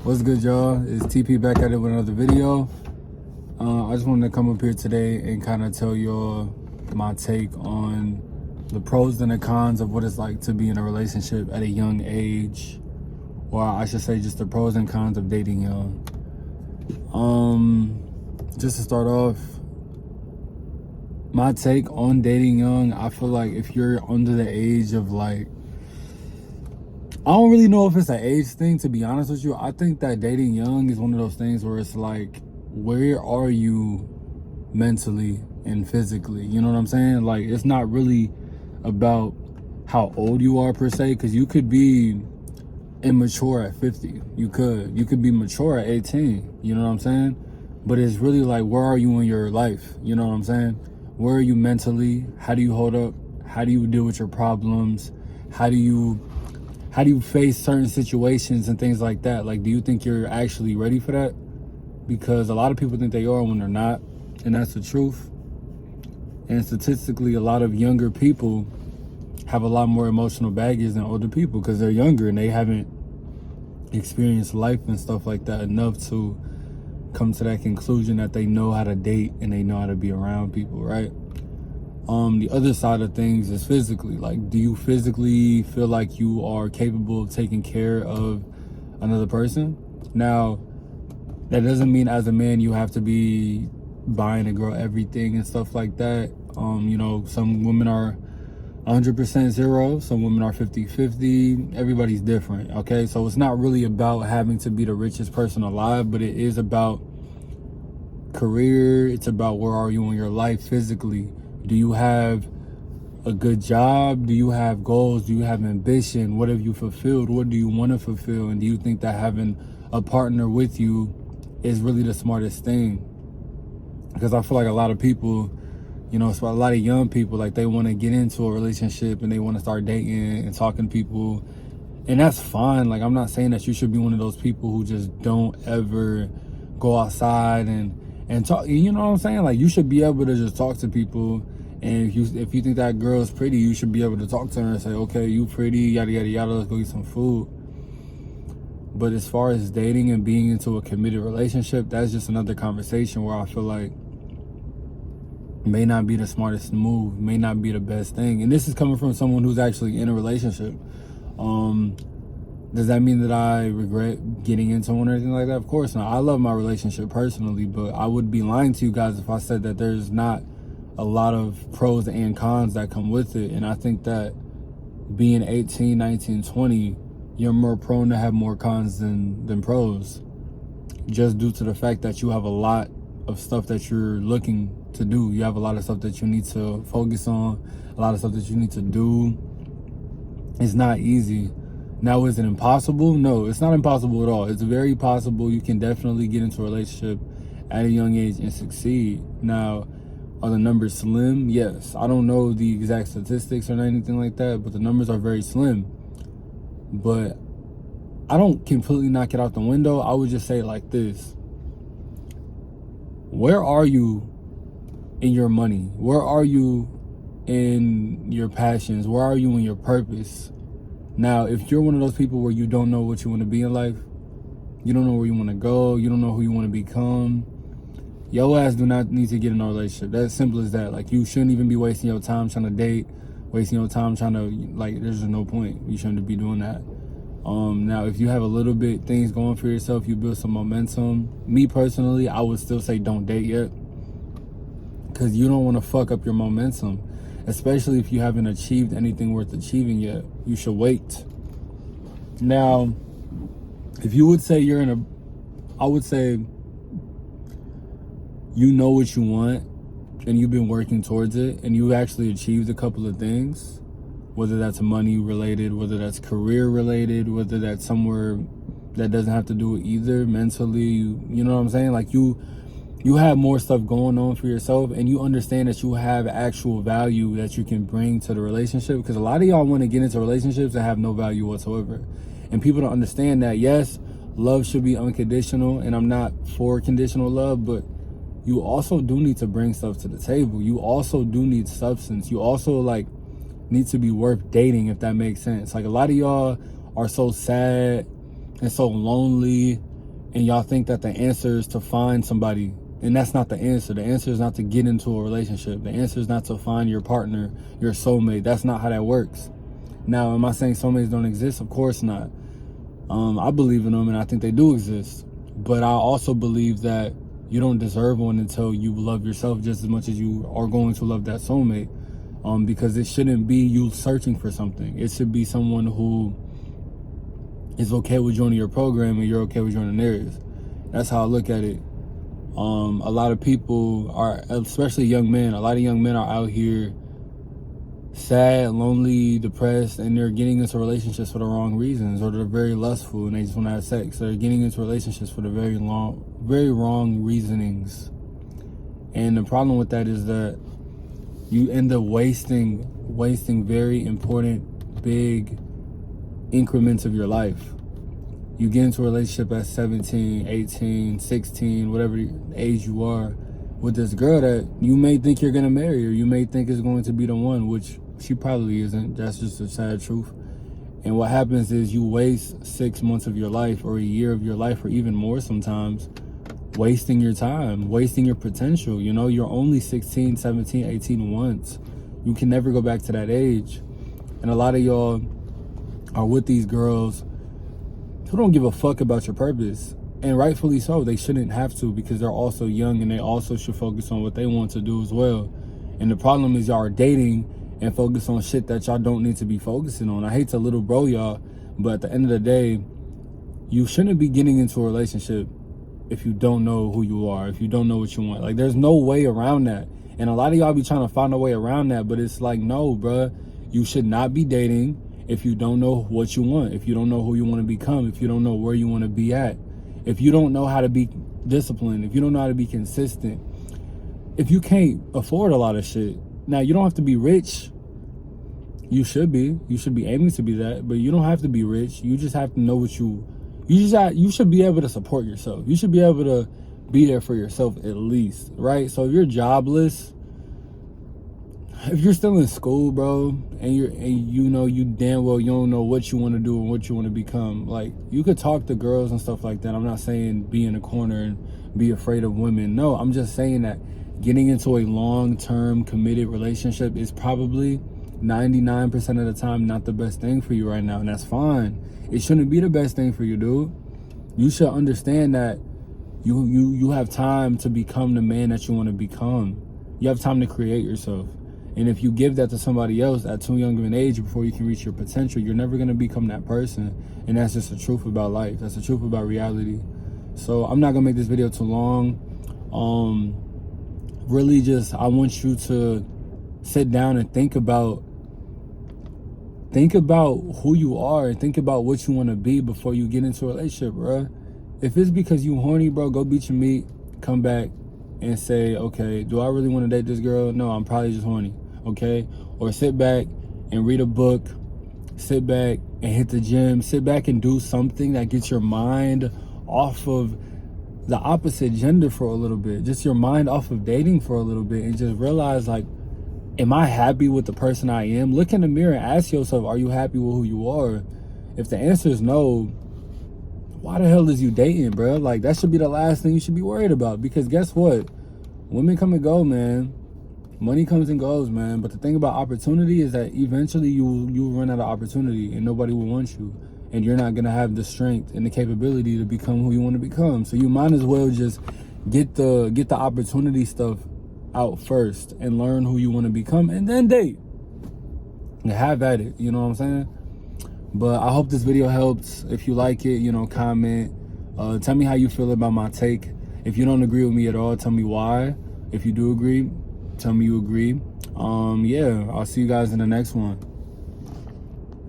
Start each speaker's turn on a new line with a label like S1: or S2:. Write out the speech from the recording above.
S1: What's good, y'all? It's TP back at it with another video. I just wanted to come up here today and kind of tell y'all my take on the pros and the cons of what it's like to be in a relationship at a young age, or I should say just the pros and cons of dating young. Just to start off, my take on dating young, I feel like if you're under the age of like, I don't really know if it's an age thing, to be honest with you. I think that dating young is one of those things where it's like, where are you mentally and physically? You know what I'm saying? Like, it's not really about how old you are per se, because you could be immature at 50. You could be mature at 18. You know what I'm saying? But it's really like, where are you in your life? You know what I'm saying? Where are you mentally? How do you hold up? How do you deal with your problems? How do you face certain situations and things like that? Like, do you think you're actually ready for that? Because a lot of people think they are when they're not, and that's the truth. And statistically, a lot of younger people have a lot more emotional baggage than older people because they're younger and they haven't experienced life and stuff like that enough to come to that conclusion that they know how to date and they know how to be around people, right? The other side of things is physically. Like, do you physically feel like you are capable of taking care of another person? Now, that doesn't mean as a man you have to be buying a girl everything and stuff like that. You know, some women are 100% zero, some women are 50-50. Everybody's different, okay? So it's not really about having to be the richest person alive, but it is about career. It's about where are you in your life physically. Do you have a good job? Do you have goals? Do you have ambition? What have you fulfilled? What do you want to fulfill? And do you think that having a partner with you is really the smartest thing? Because I feel like a lot of people, you know, a lot of young people, like, they want to get into a relationship and they want to start dating and talking to people. And that's fine. Like, I'm not saying that you should be one of those people who just don't ever go outside and talk. You know what I'm saying? Like, you should be able to just talk to people. And if you think that girl is pretty, you should be able to talk to her and say, okay, you pretty, yada, yada, yada, let's go get some food. But as far as dating and being into a committed relationship, that's just another conversation where I feel like may not be the smartest move, may not be the best thing. And this is coming from someone who's actually in a relationship. Does that mean that I regret getting into one or anything like that? Of course not. I love my relationship personally, but I would be lying to you guys if I said that there's not a lot of pros and cons that come with it. And I think that being 18, 19, 20, you're more prone to have more cons than pros, just due to the fact that you have a lot of stuff that you're looking to do. You have a lot of stuff that you need to focus on, a lot of stuff that you need to do. It's not easy. Now, is it impossible? No, it's not impossible at all. It's very possible. You can definitely get into a relationship at a young age and succeed. Now, are the numbers slim? Yes. I don't know the exact statistics or anything like that, but the numbers are very slim. But I don't completely knock it out the window. I would just say it like this. Where are you in your money? Where are you in your passions? Where are you in your purpose? Now, if you're one of those people where you don't know what you want to be in life, you don't know where you want to go, you don't know who you want to become, your ass do not need to get in a relationship. That's simple as that. Like, you shouldn't even be wasting your time trying to date, wasting your time trying to, like, there's just no point. You shouldn't be doing that. Now, if you have a little bit things going for yourself, you build some momentum. Me personally, I would still say don't date yet, because you don't want to fuck up your momentum, especially if you haven't achieved anything worth achieving yet. You should wait. Now, if you would say I would say you know what you want and you've been working towards it and you actually achieved a couple of things, whether that's money related, whether that's career related, whether that's somewhere that doesn't have to do with either, mentally, you know what I'm saying? Like, you have more stuff going on for yourself and you understand that you have actual value that you can bring to the relationship, because a lot of y'all want to get into relationships that have no value whatsoever. And people don't understand that. Yes, love should be unconditional, and I'm not for conditional love, but you also do need to bring stuff to the table. You also do need substance. You also, like, need to be worth dating, if that makes sense. Like, a lot of y'all are so sad and so lonely and y'all think that the answer is to find somebody, and that's not the answer. The answer is not to get into a relationship. The answer is not to find your partner, your soulmate. That's not how that works. Now, am I saying soulmates don't exist? Of course not. I believe in them, and I think they do exist. But I also believe that you don't deserve one until you love yourself just as much as you are going to love that soulmate. Because it shouldn't be you searching for something. It should be someone who is okay with joining your program and you're okay with joining theirs. That's how I look at it. A lot of people are, especially young men, a lot of young men are out here sad, lonely, depressed, and they're getting into relationships for the wrong reasons, or they're very lustful and they just want to have sex. They're getting into relationships for the very wrong reasonings. And the problem with that is that you end up wasting very important, big increments of your life. You get into a relationship at 17, 18, 16, whatever age you are, with this girl that you may think you're gonna marry, or you may think is going to be the one, which she probably isn't. That's just a sad truth. And what happens is you waste 6 months of your life, or a year of your life, or even more sometimes, wasting your time, wasting your potential. You know, you're only 16, 17, 18 once. You can never go back to that age. And a lot of y'all are with these girls who don't give a fuck about your purpose. And rightfully so. They shouldn't have to, because they're also young and they also should focus on what they want to do as well. And the problem is y'all are dating and focus on shit that y'all don't need to be focusing on. I hate to little bro y'all, but at the end of the day, you shouldn't be getting into a relationship if you don't know who you are, if you don't know what you want. Like, there's no way around that. And a lot of y'all be trying to find a way around that, but it's like, no, bruh. You should not be dating if you don't know what you want, if you don't know who you want to become, if you don't know where you want to be at, if you don't know how to be disciplined, if you don't know how to be consistent, if you can't afford a lot of shit. Now, you don't have to be rich. You should be aiming to be that, but you don't have to be rich. You just have to know what you should be able to support yourself. You should be able to be there for yourself at least, right? So if you're jobless, if you're still in school, bro, and you know you damn well you don't know what you want to do and what you want to become, like, you could talk to girls and stuff like that. I'm not saying be in a corner and be afraid of women. No, I'm just saying that getting into a long-term committed relationship is probably 99% of the time not the best thing for you right now, and that's fine. It shouldn't be the best thing for you, dude. You should understand that you have time to become the man that you want to become. You have time to create yourself. And if you give that to somebody else at too young of an age before you can reach your potential, you're never going to become that person. And that's just the truth about life. That's the truth about reality. So I'm not going to make this video too long. Really just, I want you to sit down and think about who you are and think about what you want to be before you get into a relationship, bro. If it's because you horny, bro, go beat your meat, come back and say, okay, do I really want to date this girl? No, I'm probably just horny, okay? Or sit back and read a book, sit back and hit the gym, sit back and do something that gets your mind off of the opposite gender for a little bit, just your mind off of dating for a little bit, and just realize, like, am I happy with the person I am? Look in the mirror and ask yourself, are you happy with who you are? If the answer is no, why the hell is you dating, bro? Like, that should be the last thing you should be worried about, because guess what? Women come and go, man. Money comes and goes, man. But the thing about opportunity is that eventually you will run out of opportunity and nobody will want you. And you're not going to have the strength and the capability to become who you want to become. So you might as well just get the opportunity stuff out first and learn who you want to become, and then date. And have at it, you know what I'm saying? But I hope this video helps. If you like it, you know, comment. Tell me how you feel about my take. If you don't agree with me at all, tell me why. If you do agree, tell me you agree. Yeah, I'll see you guys in the next one.